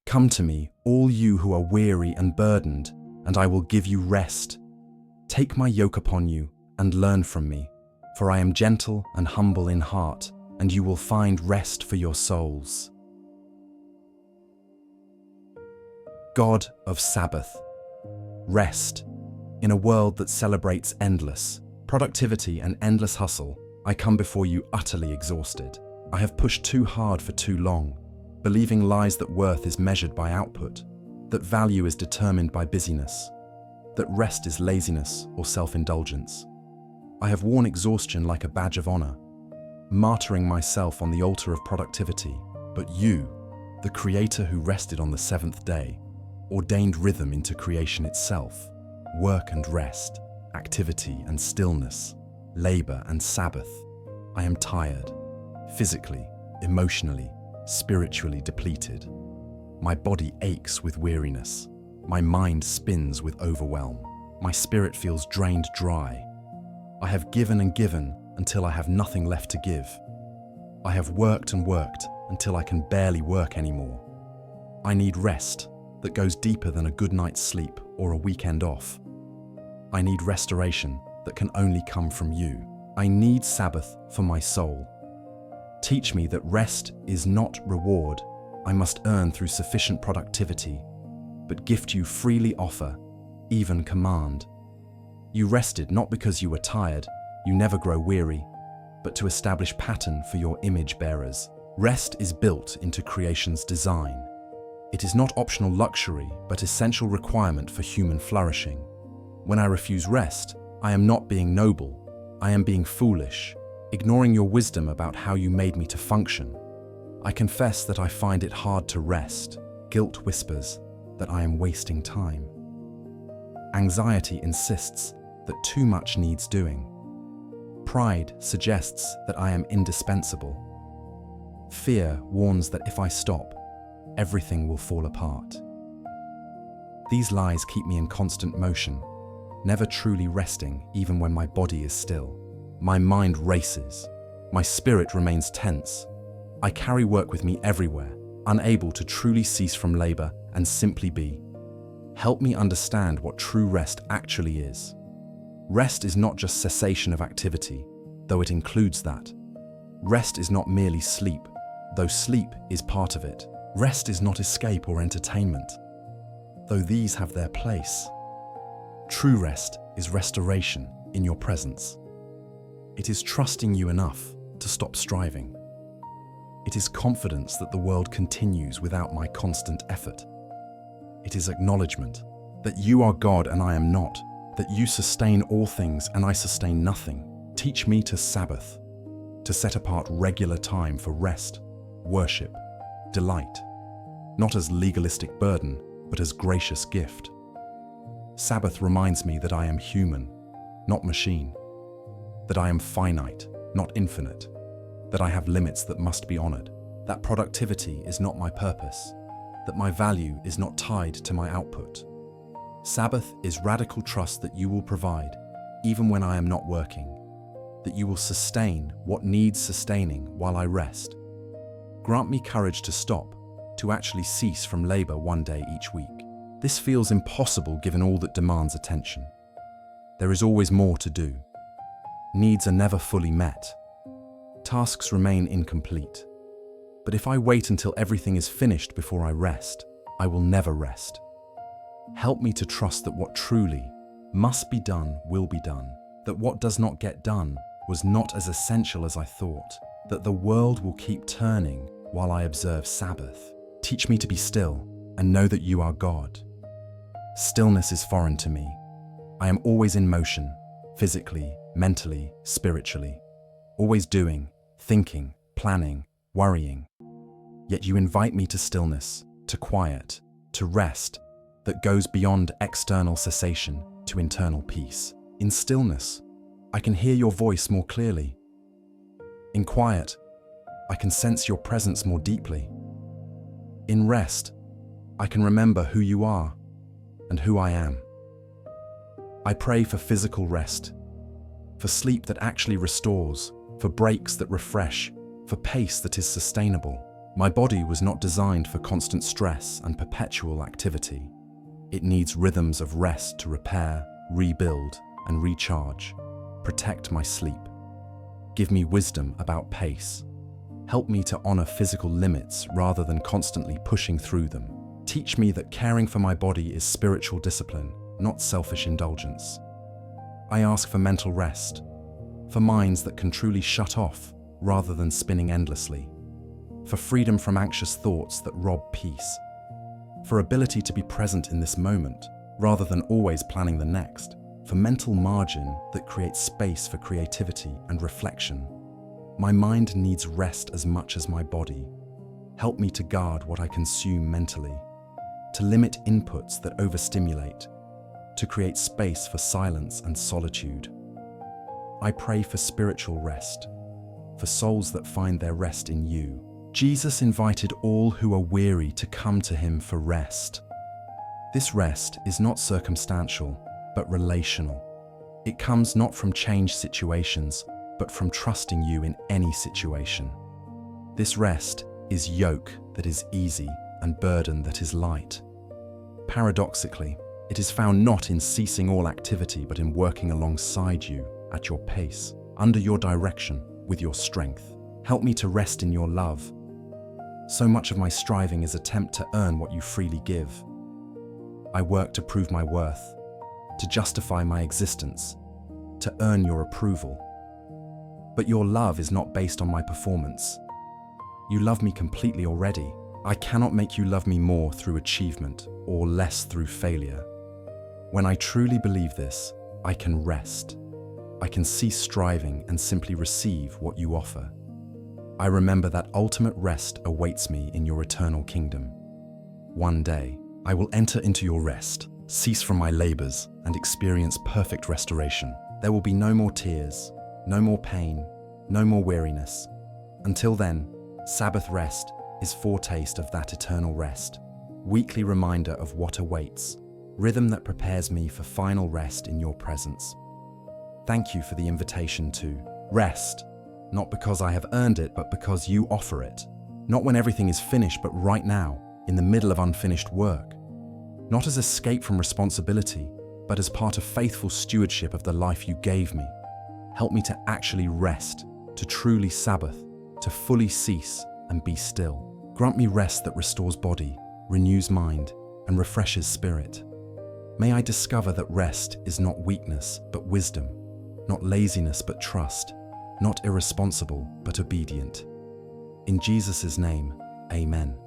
Come to me, all you who are weary and burdened, and I will give you rest. Take my yoke upon you and learn from me, for I am gentle and humble in heart, and you will find rest for your souls. God of Sabbath, rest. In a world that celebrates endless productivity and endless hustle, I come before you utterly exhausted. I have pushed too hard for too long, believing lies that worth is measured by output, that value is determined by busyness, that rest is laziness or self-indulgence. I have worn exhaustion like a badge of honor, martyring myself on the altar of productivity. But you, the Creator who rested on the seventh day, ordained rhythm into creation itself, work and rest, activity and stillness, labor and Sabbath. I am tired, physically, emotionally, spiritually depleted. My body aches with weariness. My mind spins with overwhelm. My spirit feels drained dry. I have given and given until I have nothing left to give. I have worked and worked until I can barely work anymore. I need rest that goes deeper than a good night's sleep or a weekend off. I need restoration that can only come from you. I need Sabbath for my soul. Teach me that rest is not reward I must earn through sufficient productivity, but gift you freely offer, even command. You rested not because you were tired, you never grow weary, but to establish pattern for your image bearers. Rest is built into creation's design. It is not optional luxury, but essential requirement for human flourishing. When I refuse rest, I am not being noble, I am being foolish, ignoring your wisdom about how you made me to function. I confess that I find it hard to rest. Guilt whispers that I am wasting time. Anxiety insists that too much needs doing. Pride suggests that I am indispensable. Fear warns that if I stop, everything will fall apart. These lies keep me in constant motion, never truly resting even when my body is still. My mind races. My spirit remains tense. I carry work with me everywhere, unable to truly cease from labor and simply be. Help me understand what true rest actually is. Rest is not just cessation of activity, though it includes that. Rest is not merely sleep, though sleep is part of it. Rest is not escape or entertainment, though these have their place. True rest is restoration in your presence. It is trusting you enough to stop striving. It is confidence that the world continues without my constant effort. It is acknowledgement that you are God and I am not, that you sustain all things and I sustain nothing. Teach me to Sabbath, to set apart regular time for rest, worship, delight, not as legalistic burden, but as gracious gift. Sabbath reminds me that I am human, not machine, that I am finite, not infinite, that I have limits that must be honored, that productivity is not my purpose, that my value is not tied to my output. Sabbath is radical trust that you will provide, even when I am not working, that you will sustain what needs sustaining while I rest. Grant me courage to stop, to actually cease from labor one day each week. This feels impossible given all that demands attention. There is always more to do. Needs are never fully met. Tasks remain incomplete. But if I wait until everything is finished before I rest, I will never rest. Help me to trust that what truly must be done will be done, that what does not get done was not as essential as I thought, that the world will keep turning while I observe Sabbath. Teach me to be still and know that you are God. Stillness is foreign to me. I am always in motion, physically, mentally, spiritually, always doing, thinking, planning, worrying. Yet you invite me to stillness, to quiet, to rest that goes beyond external cessation to internal peace. In stillness, I can hear your voice more clearly. In quiet, I can sense your presence more deeply. In rest, I can remember who you are and who I am. I pray for physical rest, for sleep that actually restores, for breaks that refresh, for pace that is sustainable. My body was not designed for constant stress and perpetual activity. It needs rhythms of rest to repair, rebuild, and recharge. Protect my sleep. Give me wisdom about pace. Help me to honor physical limits rather than constantly pushing through them. Teach me that caring for my body is spiritual discipline, not selfish indulgence. I ask for mental rest, for minds that can truly shut off rather than spinning endlessly, for freedom from anxious thoughts that rob peace, for ability to be present in this moment rather than always planning the next, for mental margin that creates space for creativity and reflection. My mind needs rest as much as my body. Help me to guard what I consume mentally, to limit inputs that overstimulate, to create space for silence and solitude. I pray for spiritual rest, for souls that find their rest in you. Jesus invited all who are weary to come to him for rest. This rest is not circumstantial, but relational. It comes not from changed situations, but from trusting you in any situation. This rest is yoke that is easy and burden that is light. Paradoxically, it is found not in ceasing all activity, but in working alongside you at your pace, under your direction, with your strength. Help me to rest in your love. So much of my striving is attempt to earn what you freely give. I work to prove my worth, to justify my existence, to earn your approval. But your love is not based on my performance. You love me completely already. I cannot make you love me more through achievement or less through failure. When I truly believe this, I can rest. I can cease striving and simply receive what you offer. I remember that ultimate rest awaits me in your eternal kingdom. One day, I will enter into your rest, cease from my labors, and experience perfect restoration. There will be no more tears, no more pain, no more weariness. Until then, Sabbath rest is foretaste of that eternal rest, weekly reminder of what awaits, rhythm that prepares me for final rest in your presence. Thank you for the invitation to rest, not because I have earned it, but because you offer it. Not when everything is finished, but right now, in the middle of unfinished work. Not as escape from responsibility, but as part of faithful stewardship of the life you gave me. Help me to actually rest, to truly Sabbath, to fully cease and be still. Grant me rest that restores body, renews mind, and refreshes spirit. May I discover that rest is not weakness, but wisdom, not laziness, but trust, not irresponsible, but obedient. In Jesus' name, amen.